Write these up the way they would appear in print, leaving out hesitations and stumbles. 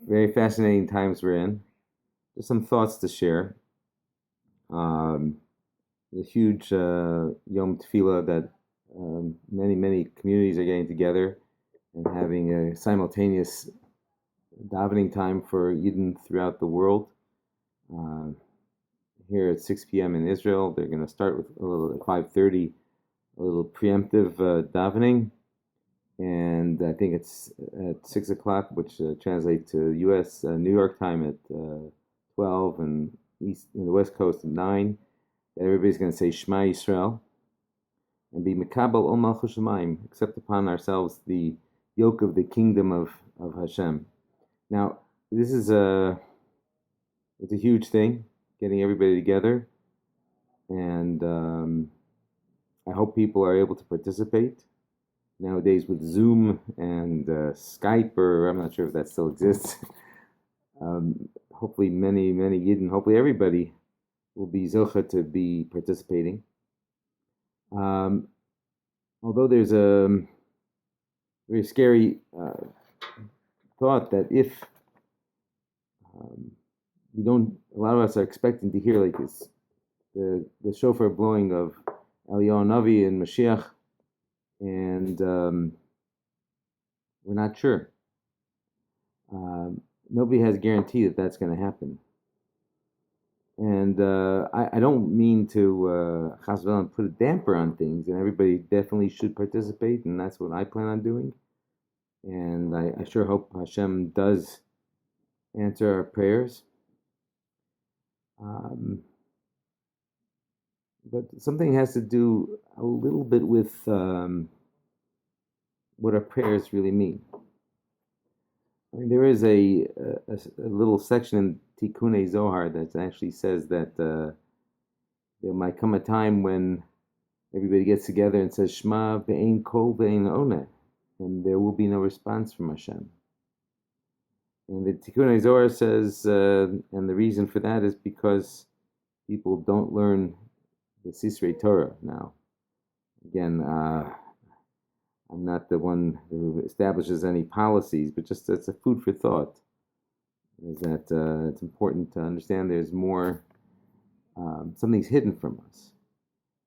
Very fascinating times we're in. Just some thoughts to share. Um, the huge Yom Tefillah that many communities are getting together and having a simultaneous davening time for Yidden throughout the world. Uh, Here at 6 p.m. in Israel, they're going to start with a little at 5:30, a little preemptive davening, and I think it's at 6 o'clock, which translates to U.S. New York time at 12, and east in the West Coast at 9. Everybody's going to say Shema Yisrael and be Mekabel Ol Malchus Shamayim, accept upon ourselves the yoke of the kingdom of Hashem. Now, this is it's a huge thing, getting everybody together, and I hope people are able to participate. Nowadays with Zoom and Skype, or I'm not sure if that still exists. Hopefully many Yidden, hopefully everybody will be zocha to be participating. Um, Although there's a very scary thought that if we don't, a lot of us are expecting to hear like this, the shofar blowing of Eliyahu Navi and Mashiach, and we're not sure. Nobody has a guarantee that that's going to happen. And I don't mean to put a damper on things, and everybody definitely should participate, and that's what I plan on doing. And I sure hope Hashem does answer our prayers. But something has to do a little bit with what our prayers really mean. I mean, there is a little section in Tikkunei Zohar that actually says that there might come a time when everybody gets together and says Shema ve'ein kol ve'ein oneh, and there will be no response from Hashem. And the Tikkunei Zohar says, and the reason for that is because people don't learn the Sisrei Torah now. Again, I'm not the one who establishes any policies, but just it's a food for thought. Is that it's important to understand there's more, something's hidden from us.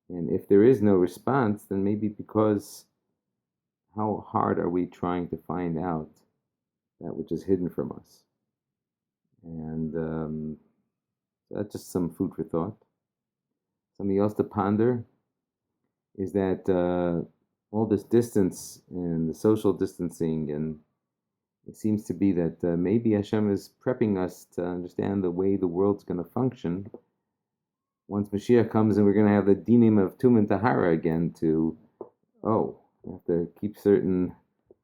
And if there is no response, then maybe because how hard are we trying to find out that which is hidden from us? And that's just some food for thought. Something else to ponder is that all this distance and the social distancing, and it seems to be that maybe Hashem is prepping us to understand the way the world's going to function once Mashiach comes, and we're going to have the dinim of Tum and Tahara again to, we have to keep certain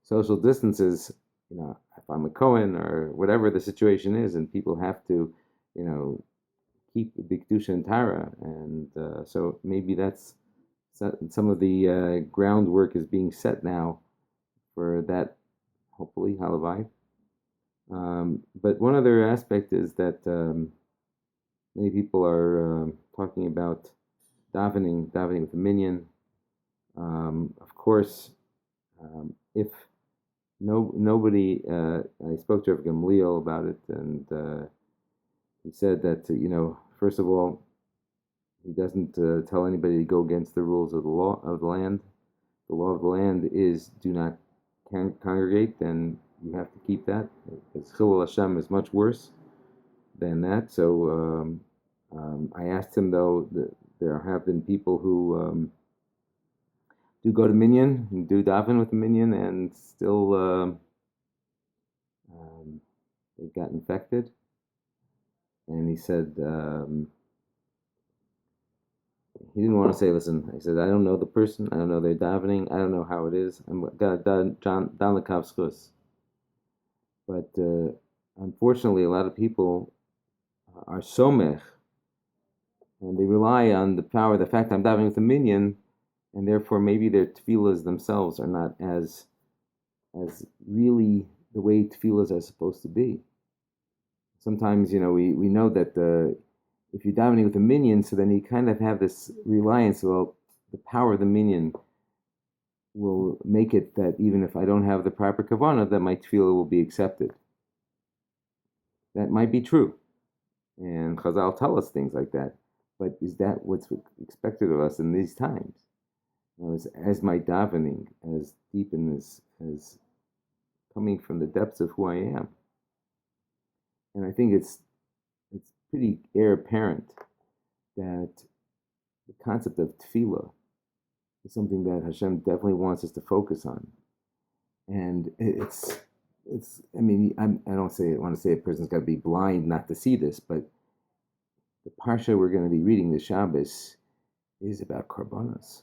social distances, if I'm a Kohen or whatever the situation is, and people have to, keep the Kedusha and Tara, and so maybe that's some of the groundwork is being set now for that, hopefully, halavai. But one other aspect is that many people are talking about davening with a minyan. Of course, if nobody, I spoke to Rabbi Gamliel about it, and he said that, first of all, he doesn't tell anybody to go against the rules of the law of the land. The law of the land is do not congregate, and you have to keep that, because Chilul Hashem is much worse than that. So I asked him, though, that there have been people who do go to minyan and do daven with the minyan, and still they got infected. And he said he didn't want to say, listen, I said, I don't know the person, I don't know their davening, I don't know how it is. I'm dan l'kav schus. But unfortunately, a lot of people are somech, and they rely on the power, the fact I'm davening with a minyan, and therefore maybe their tefillahs themselves are not as really the way tefillahs are supposed to be. Sometimes, we know that if you're davening with a minyan, so then you kind of have this reliance, well, the power of the minyan will make it that even if I don't have the proper kavanah, that my tefillah will be accepted. That might be true. And Chazal tell us things like that. But is that what's expected of us in these times? As my davening, as deep in this, as coming from the depths of who I am. And I think it's pretty apparent that the concept of tefillah is something that Hashem definitely wants us to focus on. And I mean, I don't want to say a person's got to be blind not to see this, but the parsha we're going to be reading this Shabbos is about korbanos.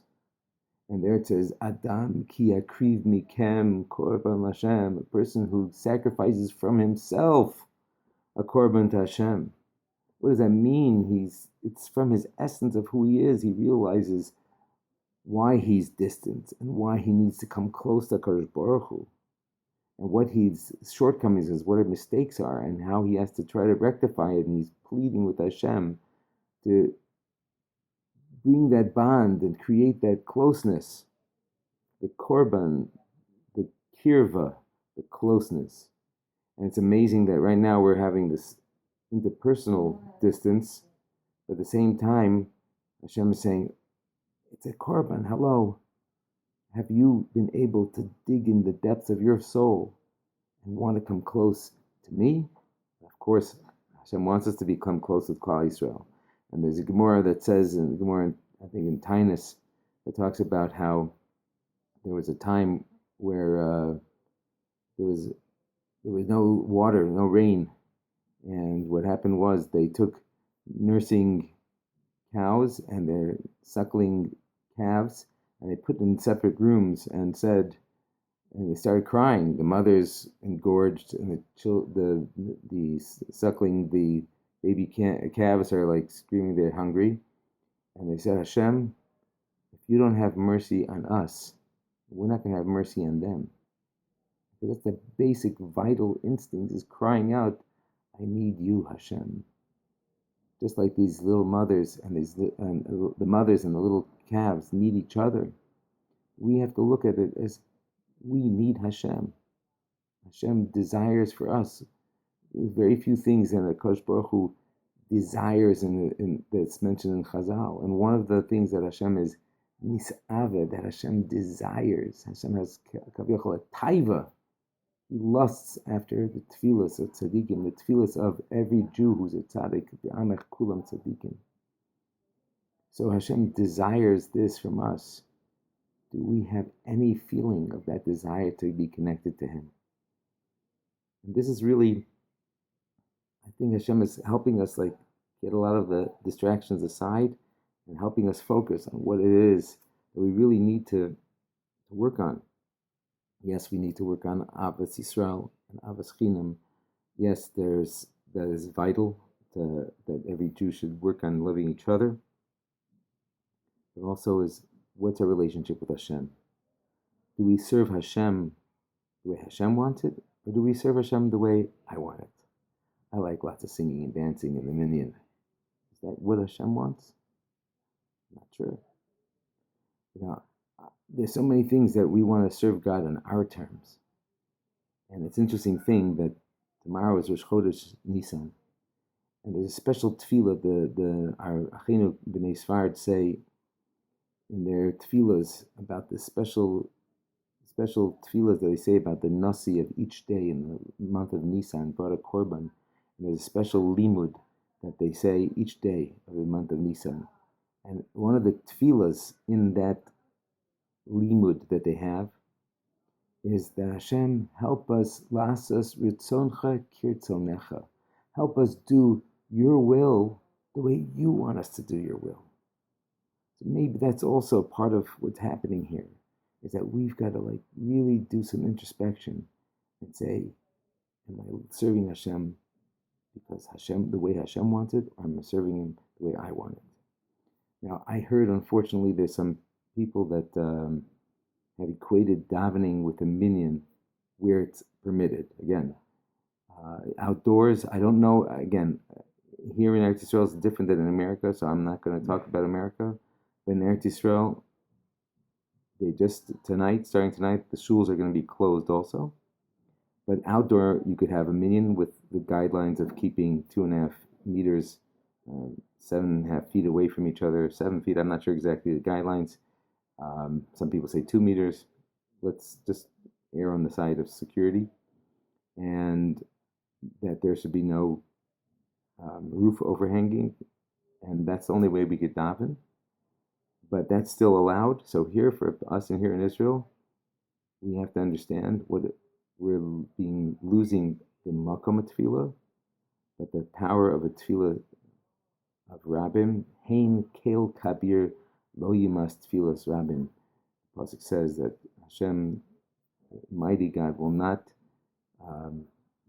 And there it says, Adam ki akriv mikem korban Hashem, a person who sacrifices from himself a korban to Hashem. What does that mean? It's from his essence of who he is. He realizes why he's distant and why he needs to come close to Kadosh Baruch Hu, and what his shortcomings is, what his mistakes are, and how he has to try to rectify it. And he's pleading with Hashem to bring that bond and create that closeness, the korban, the kirva, the closeness. And it's amazing that right now we're having this interpersonal distance, but at the same time, Hashem is saying, it's a korban, hello. Have you been able to dig in the depths of your soul and want to come close to me? Of course, Hashem wants us to become close with Klal Yisrael. And there's a Gemara that says, in the Gemara, I think in Tainus, that talks about how there was a time where there was no water, no rain. And what happened was they took nursing cows and their suckling calves, and they put them in separate rooms and they started crying. The mothers engorged, and the suckling, the baby calves are like screaming they're hungry. And they said, Hashem, if you don't have mercy on us, we're not going to have mercy on them. Because that's the basic vital instinct, is crying out, I need you, Hashem. Just like these little mothers and the mothers and the little calves need each other. We have to look at it as we need Hashem. Hashem desires for us. There's very few things that Kadosh Baruch Hu desires that's mentioned in Chazal. And one of the things that Hashem is nis'ave, that Hashem desires. Hashem has kaviyachol a taiva. He lusts after the tefillas of tzaddikim, the tefillas of every Jew who's a tzaddik, the amech kulam tzaddikim. So Hashem desires this from us. Do we have any feeling of that desire to be connected to Him? And this is really, I think Hashem is helping us get a lot of the distractions aside and helping us focus on what it is that we really need to work on. Yes, we need to work on Avas Yisrael and Avas Chinam. Yes, that is vital, that every Jew should work on loving each other. But also what's our relationship with Hashem? Do we serve Hashem the way Hashem wants it, or do we serve Hashem the way I want it? I like lots of singing and dancing in the minyan. Is that what Hashem wants? I'm not sure. There's so many things that we want to serve God on our terms. And it's an interesting thing that tomorrow is Rosh Chodesh Nisan. And there's a special tefillah, our Achinu B'nai Sfard say in their tefillahs about the special tefillahs that they say about the nasi of each day in the month of Nisan, brought a korban. And there's a special limud that they say each day of the month of Nisan. And one of the tefillahs in that limud that they have is that Hashem, help us, lasas ritzoncha kirtzonecha. Help us do your will the way you want us to do your will. So maybe that's also part of what's happening here, is that we've got to really do some introspection and say, am I serving Hashem because Hashem, the way Hashem wants it, or am I serving Him the way I want it? Now, I heard, unfortunately, there's some people that have equated davening with a minyan where it's permitted. Again, outdoors, I don't know. Again, here in Eretz Yisrael is different than in America, so I'm not going to talk about America. But in Eretz Yisrael, starting tonight, the shuls are going to be closed also. But outdoor, you could have a minyan with the guidelines of keeping 2.5 meters, 7.5 feet away from each other, 7 feet. I'm not sure exactly the guidelines. Some people say 2 meters. Let's just err on the side of security, and that there should be no roof overhanging, and that's the only way we could daven. But that's still allowed. So here for us and here in Israel, we have to understand we're losing the makom of tefillah, but the power of a tefillah of rabbim, hein kel kabir lo yimas tefillas rabbim. The pasuk says that Hashem, mighty God, will not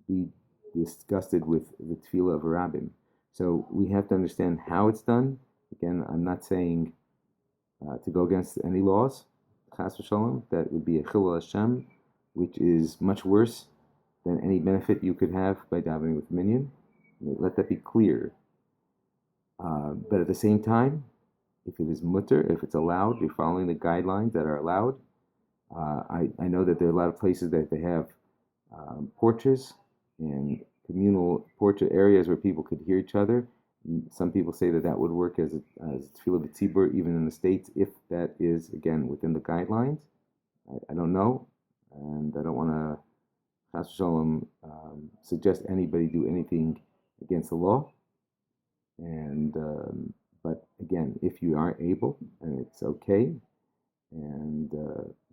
be disgusted with the tefillah of rabbim. So we have to understand how it's done. Again, I'm not saying to go against any laws, chas v'shalom, that would be a chilul Hashem, which is much worse than any benefit you could have by davening with minyan. Let that be clear. But at the same time, if it is mutter, if it's allowed, you're following the guidelines that are allowed. I know that there are a lot of places that they have porches and communal porch areas where people could hear each other. Some people say that would work as tefillah b'tzibur, even in the States, if that is, again, within the guidelines. I don't know, and I don't want to, chas v'shalom, suggest anybody do anything against the law. And but again, if you are able, and it's okay, and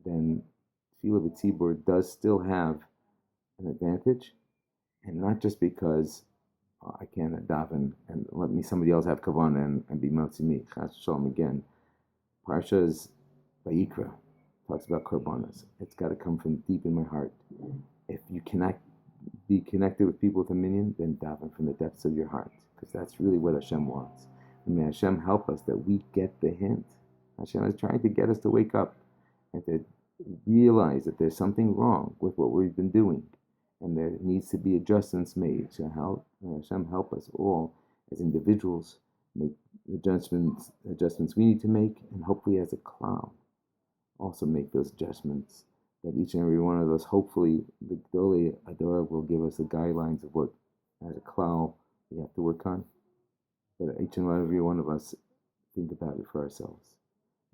then tefillah b'tzibur does still have an advantage, and not just because I can't daven and let somebody else have kavanah and be motzi me. Chas v'shalom, again, Parshas Vayikra talks about korbanos. It's got to come from deep in my heart. If you cannot be connected with people with a minyan, then daven from the depths of your heart, because that's really what Hashem wants. And may Hashem help us that we get the hint. Hashem is trying to get us to wake up and to realize that there's something wrong with what we've been doing, and there needs to be adjustments made. Hashem help us all as individuals make the adjustments we need to make, and hopefully as a klal also make those adjustments, that each and every one of us, hopefully the Gdolei Ador will give us the guidelines of what as a klal we have to work on. But each and every one of us think about it for ourselves.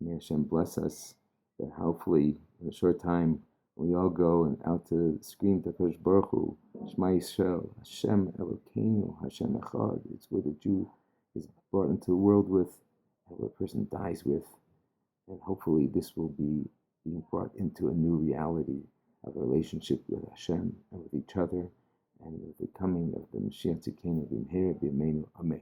May Hashem bless us, that hopefully in a short time we all go and out to scream to Kodesh Baruch Hu, Shema Yisrael, Hashem Elokeinu, Hashem Echad. It's what the Jew is brought into the world with, and what a person dies with. And hopefully this will be being brought into a new reality of a relationship with Hashem and with each other, and with the coming of the Mashiach Tzidkenu B'Mheira B'Yameinu. Amen.